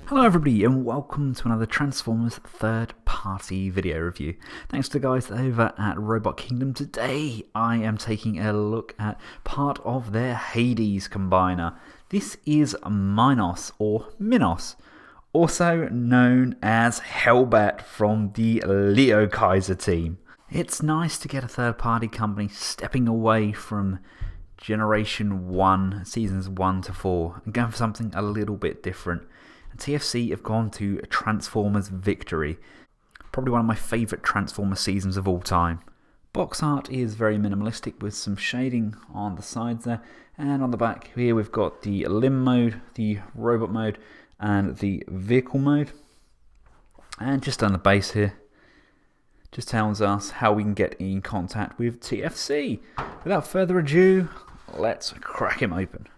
Hello everybody and welcome to another Transformers third-party video review. Thanks to the guys over at Robot Kingdom. Today I am taking a look at part of their Hades combiner. This is Minos, or Minos, also known as Hellbat from the Laio Kaiser team. It's nice to get a third-party company stepping away from Generation 1, Seasons 1 to 4, and going for something a little bit different. TFC have gone to Transformers Victory, probably one of my favourite Transformers seasons of all time. Box art is very minimalistic with some shading on the sides there, and on the back here we've got the limb mode, the robot mode and the vehicle mode. And just on the base here, just tells us how we can get in contact with TFC. Without further ado, let's crack him open.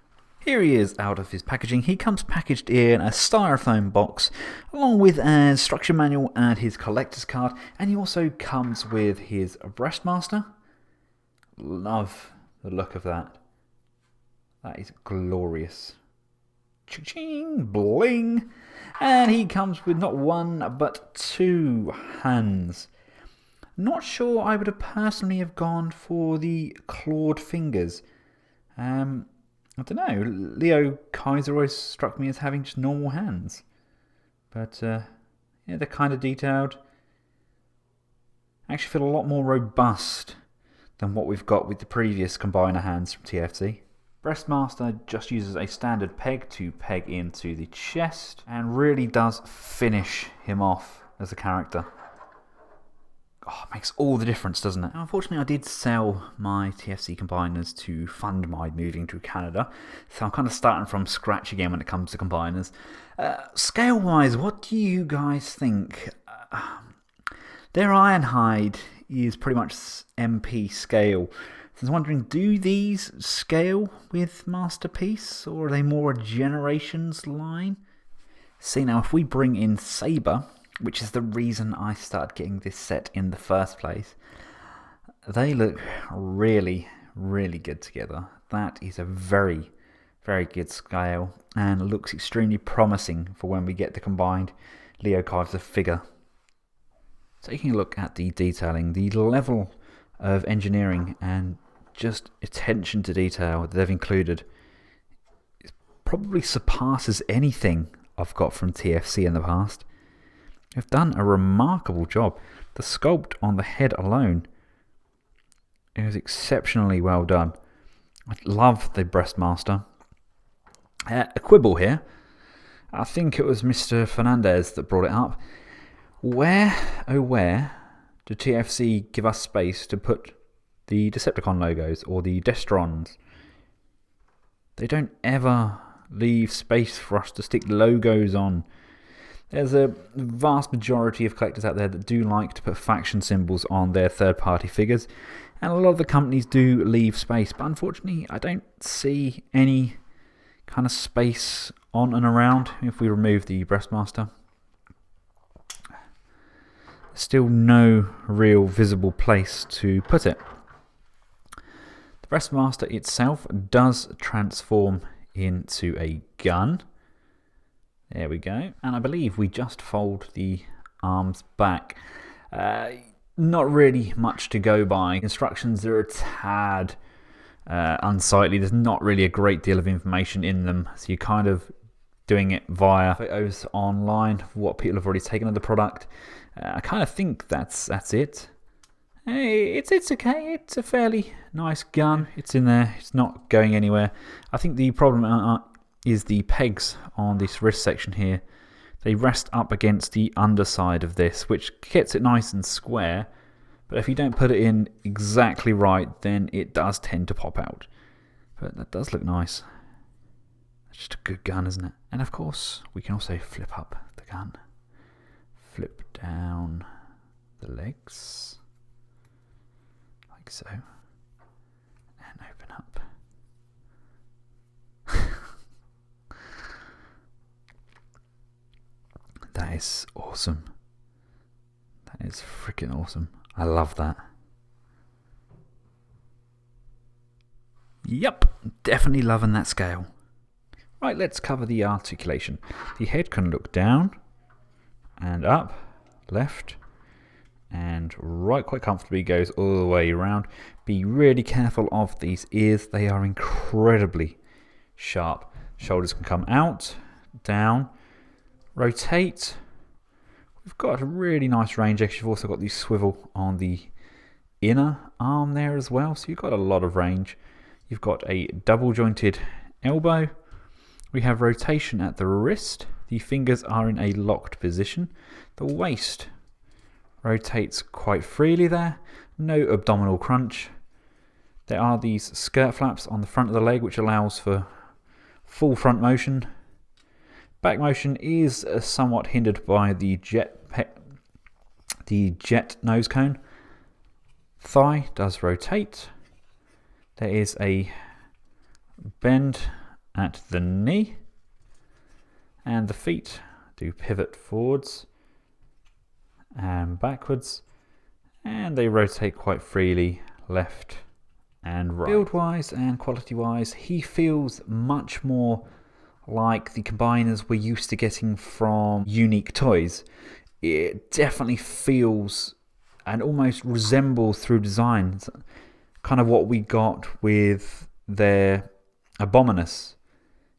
Here he is out of his packaging. He comes packaged in a styrofoam box along with a instruction manual and his collector's card, and he also comes with his Breastmaster. Love the look of that. That is glorious. Cha-ching, bling. And he comes with not one but two hands. Not sure I would have personally have gone for the clawed fingers. I don't know, Laio Kaiser always struck me as having just normal hands. But, yeah, they're kind of detailed. Actually feel a lot more robust than what we've got with the previous combiner hands from TFC. Breastmaster just uses a standard peg to peg into the chest and really does finish him off as a character. Oh, it makes all the difference, doesn't it? Now, unfortunately, I did sell my TFC combiners to fund my moving to Canada, so I'm kind of starting from scratch again when it comes to combiners. Scale-wise, what do you guys think? Their Ironhide is pretty much MP scale. So I was wondering, do these scale with Masterpiece, or are they more a Generations line? See, now, if we bring in Saber, which is the reason I started getting this set in the first place, they look really, really good together. That is a very, very good scale and looks extremely promising for when we get the combined Laio Kaiser figure. Taking a look at the detailing, the level of engineering and just attention to detail that they've included probably surpasses anything I've got from TFC in the past. They've done a remarkable job. The sculpt on the head alone is exceptionally well done. I love the Breastmaster. A quibble here. I think it was Mr. Fernandez that brought it up. Where, oh where, do TFC give us space to put the Decepticon logos or the Destrons? They don't ever leave space for us to stick logos on. There's a vast majority of collectors out there that do like to put faction symbols on their third-party figures, and a lot of the companies do leave space, but unfortunately I don't see any kind of space on and around if we remove the Breastmaster. Still no real visible place to put it. The Breastmaster itself does transform into a gun. There we go. And I believe we just fold the arms back. Not really much to go by. Instructions are a tad unsightly. There's not really a great deal of information in them. So you're kind of doing it via photos online, what people have already taken of the product. I kind of think that's it. Hey, it's okay. It's a fairly nice gun. It's in there. It's not going anywhere. I think the problem is the pegs on this wrist section here. They rest up against the underside of this, which gets it nice and square, but if you don't put it in exactly right, then it does tend to pop out. But that does look nice. It's just a good gun, isn't it? And of course, we can also flip up the gun. Flip down the legs, like so, and open up. That is awesome. That is freaking awesome. I love that. Yep, definitely loving that scale. Right, let's cover the articulation. The head can look down and up, left and right quite comfortably, goes all the way around. Be really careful of these ears, they are incredibly sharp. Shoulders can come out, down, rotate. We've got a really nice range. Actually, you've also got the swivel on the inner arm there as well, so you've got a lot of range. You've got a double jointed elbow. We have rotation at the wrist. The fingers are in a locked position. The waist rotates quite freely there. No abdominal crunch. There are these skirt flaps on the front of the leg, which allows for full front motion. Back motion is somewhat hindered by the jet nose cone. Thigh does rotate. There is a bend at the knee, and the feet do pivot forwards and backwards, and they rotate quite freely left and right. Build wise and quality wise, he feels much more like the combiners we're used to getting from Unique Toys. It definitely feels and almost resembles through design kind of what we got with their Abominus.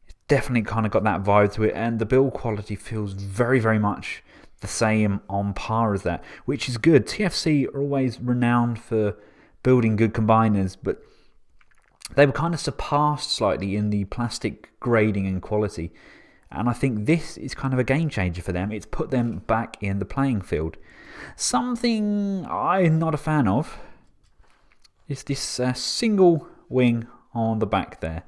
It definitely kind of got that vibe to it, and the build quality feels very, very much the same, on par as that, which is good. TFC are always renowned for building good combiners, but they were kind of surpassed slightly in the plastic grading and quality, and I think this is kind of a game changer for them. It's put them back in the playing field. Something I'm not a fan of is this single wing on the back there.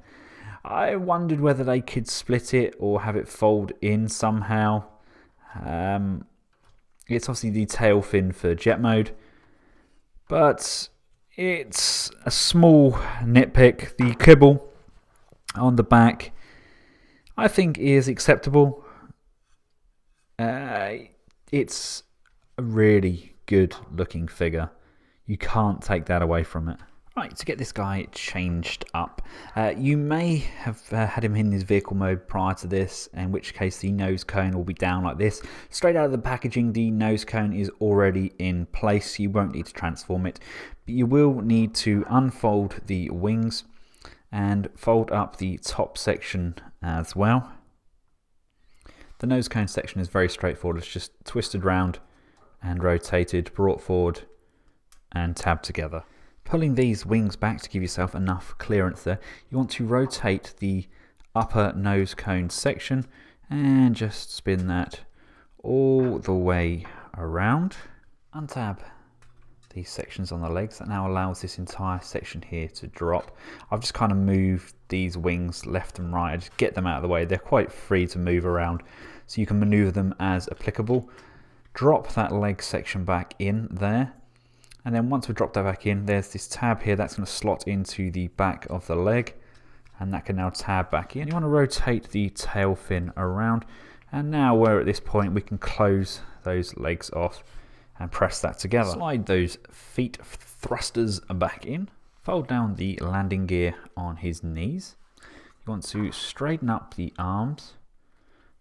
I wondered whether they could split it or have it fold in somehow. It's obviously the tail fin for jet mode, but it's a small nitpick. The kibble on the back I think is acceptable. It's a really good looking figure. You can't take that away from it. Right, to get this guy changed up, you may have had him in his vehicle mode prior to this, in which case the nose cone will be down like this. Straight out of the packaging, the nose cone is already in place. You won't need to transform it, but you will need to unfold the wings and fold up the top section as well. The nose cone section is very straightforward. It's just twisted round and rotated, brought forward and tabbed together. Pulling these wings back to give yourself enough clearance there, you want to rotate the upper nose cone section and just spin that all the way around. Untab these sections on the legs. That now allows this entire section here to drop. I've just kind of moved these wings left and right. I just get them out of the way. They're quite free to move around, so you can maneuver them as applicable. Drop that leg section back in there. And then once we drop that back in, there's this tab here that's going to slot into the back of the leg, and that can now tab back in. You want to rotate the tail fin around, and now we're at this point, we can close those legs off and press that together. Slide those feet thrusters back in. Fold down the landing gear on his knees. You want to straighten up the arms,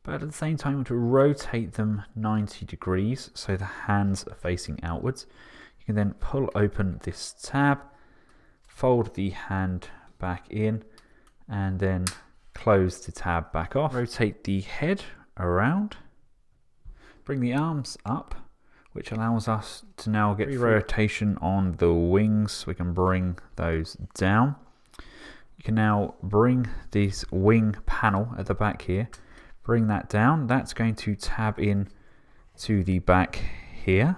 but at the same time you want to rotate them 90 degrees so the hands are facing outwards. You can then pull open this tab, fold the hand back in, and then close the tab back off. Rotate the head around, bring the arms up, which allows us to now get rotation on the wings. We can bring those down. You can now bring this wing panel at the back here, bring that down. That's going to tab in to the back here,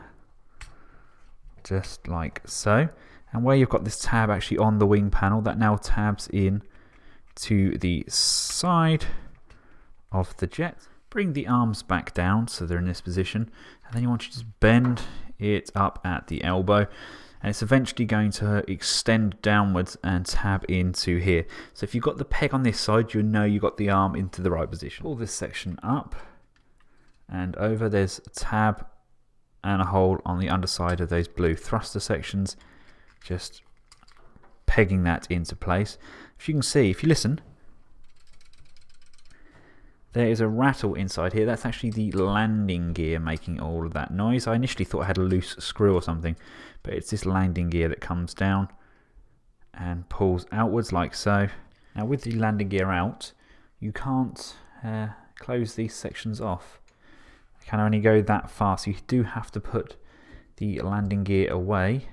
just like so. And where you've got this tab actually on the wing panel, that now tabs in to the side of the jet. Bring the arms back down so they're in this position, and then you want to just bend it up at the elbow, and it's eventually going to extend downwards and tab into here. So if you've got the peg on this side, you know you've got the arm into the right position. Pull this section up and over. There's a tab and a hole on the underside of those blue thruster sections, just pegging that into place. If you can see, if you listen, There is a rattle inside here. That's actually the landing gear making all of that noise. I initially thought I had a loose screw or something, but it's this landing gear that comes down and pulls outwards like so. Now with the landing gear out, you can't close these sections off. It can only go that far, so you do have to put the landing gear away,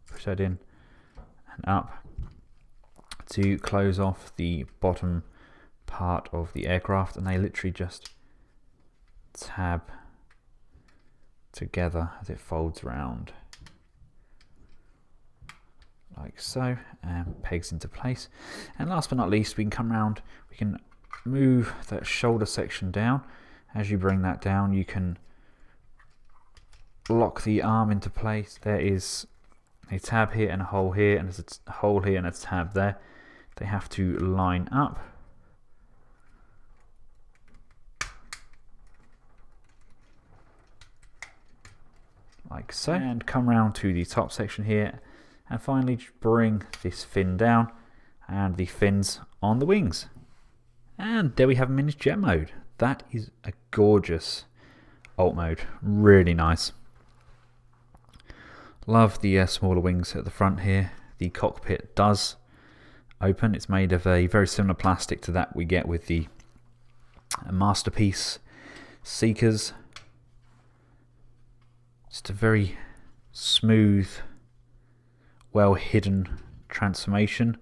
push that in and up to close off the bottom part of the aircraft, and they literally just tab together as it folds around like so, and pegs into place. And last but not least, we can come around, we can move that shoulder section down. As you bring that down, you can lock the arm into place. There is a tab here and a hole here, and there's a hole here and a tab there. They have to line up. Like so, and come round to the top section here, and finally bring this fin down and the fins on the wings. And there we have them in its jet mode. That is a gorgeous alt mode, really nice. Love the smaller wings at the front here. The cockpit does open. It's made of a very similar plastic to that we get with the Masterpiece Seekers. Just a very smooth, well hidden transformation.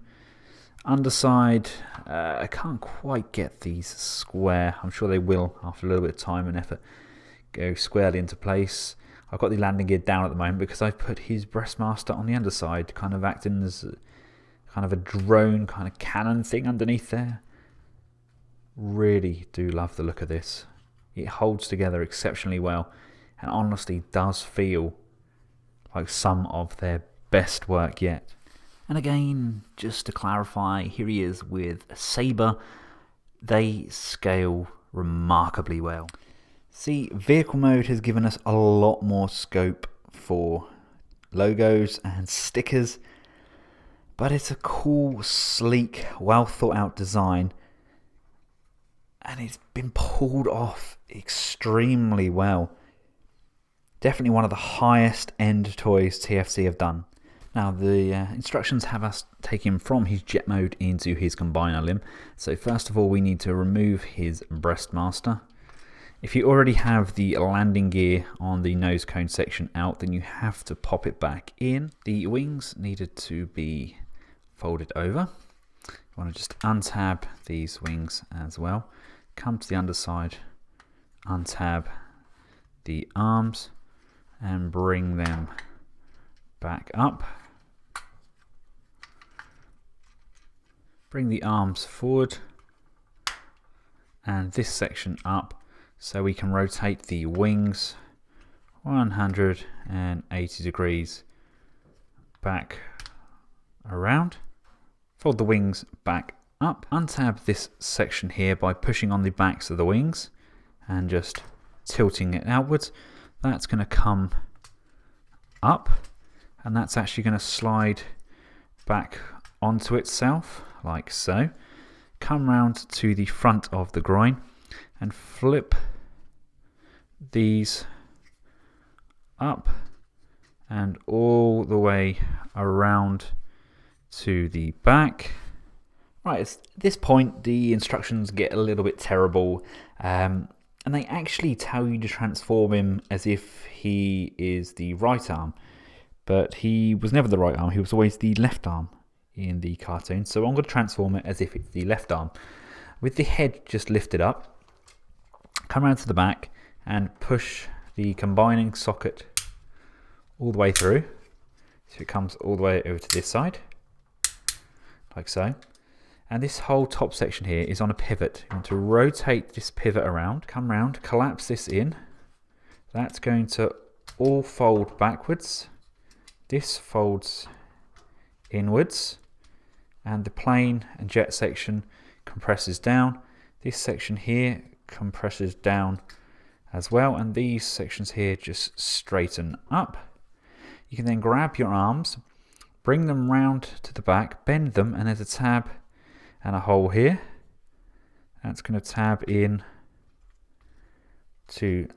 Underside, I can't quite get these square. I'm sure they will after a little bit of time and effort go squarely into place. I've got the landing gear down at the moment because I've put his breastmaster on the underside, kind of acting as kind of a drone kind of cannon thing underneath there. Really do love the look of this. It holds together exceptionally well, and honestly does feel like some of their best work yet. And again, just to clarify, here he is with a saber. They scale remarkably well. See, vehicle mode has given us a lot more scope for logos and stickers, but it's a cool, sleek, well thought out design, and it's been pulled off extremely well. Definitely one of the highest end toys TFC have done. Now the instructions have us take him from his jet mode into his combiner limb. So first of all we need to remove his breastmaster. If you already have the landing gear on the nose cone section out, then you have to pop it back in. The wings needed to be folded over. You want to just untab these wings as well. Come to the underside, untab the arms and bring them back up. Bring the arms forward and this section up so we can rotate the wings 180 degrees back around. Fold the wings back up. Untab this section here by pushing on the backs of the wings and just tilting it outwards. That's going to come up, and that's actually going to slide back onto itself like so. Come round to the front of the groin and flip these up and all the way around to the back. Right, at this point the instructions get a little bit terrible, and they actually tell you to transform him as if he is the right arm, but he was never the right arm, he was always the left arm in the cartoon. So I'm going to transform it as if it's the left arm, with the head just lifted up. Come around to the back and push the combining socket all the way through, so it comes all the way over to this side, like so. And this whole top section here is on a pivot. You want to rotate this pivot around, come round, collapse this in. That's going to all fold backwards. This folds inwards, and the plane and jet section compresses down. This section here compresses down as well, and these sections here just straighten up. You can then grab your arms, bring them round to the back, bend them, and there's a tab and a hole here. That's going to tab in to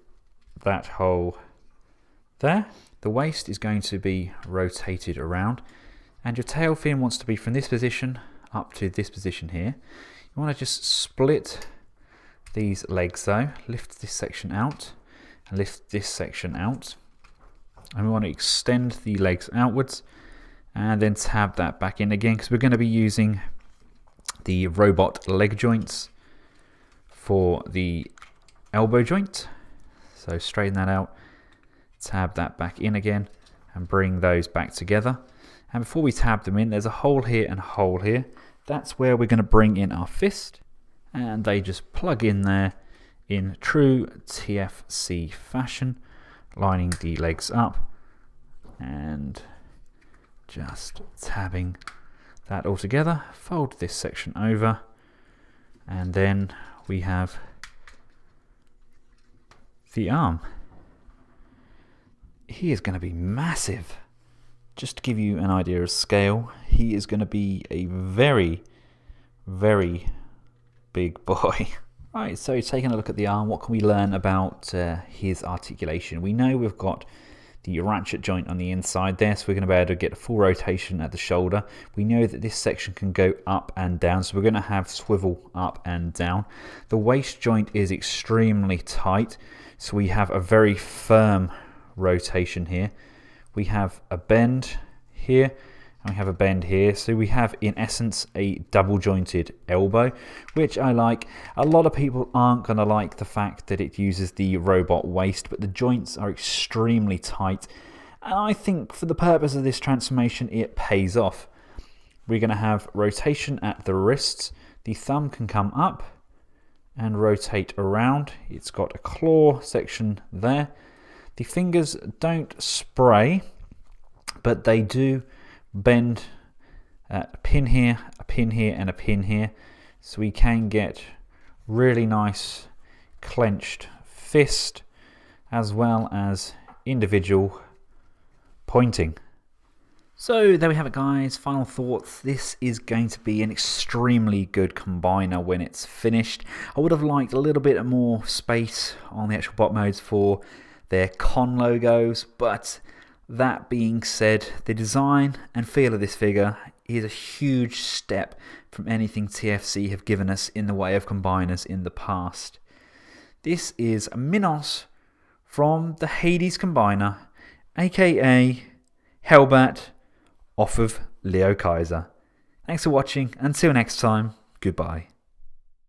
that hole there. The waist is going to be rotated around, and your tail fin wants to be from this position up to this position here. You want to just split these legs though, lift this section out and lift this section out, and we want to extend the legs outwards and then tab that back in again, because we're going to be using the robot leg joints for the elbow joint. So straighten that out, tab that back in again and bring those back together. And before we tab them in, there's a hole here and a hole here. That's where we're going to bring in our fist, and they just plug in there in true TFC fashion, lining the legs up and just tabbing that all together. Fold this section over, and then we have the arm. He is going to be massive. Just to give you an idea of scale, he is going to be a very, very big boy. Right, so taking a look at the arm, what can we learn about his articulation? We know we've got the ratchet joint on the inside there, so we're going to be able to get a full rotation at the shoulder. We know that this section can go up and down, so we're going to have swivel up and down. The waist joint is extremely tight, so we have a very firm rotation here. We have a bend here and we have a bend here, so we have in essence a double jointed elbow, which I like. A lot of people aren't going to like the fact that it uses the robot waist, but the joints are extremely tight, and I think for the purpose of this transformation it pays off. We're going to have rotation at the wrists. The thumb can come up and rotate around. It's got a claw section there. The fingers don't spray, but they do bend a pin here, and a pin here. So we can get really nice clenched fist as well as individual pointing. So there we have it, guys. Final thoughts. This is going to be an extremely good combiner when it's finished. I would have liked a little bit more space on the actual bot modes for their con logos, but that being said, the design and feel of this figure is a huge step from anything TFC have given us in the way of combiners in the past. This is Minos from the Hades Combiner, aka Hellbat, off of Laio Kaiza. Thanks for watching. Until next time, goodbye.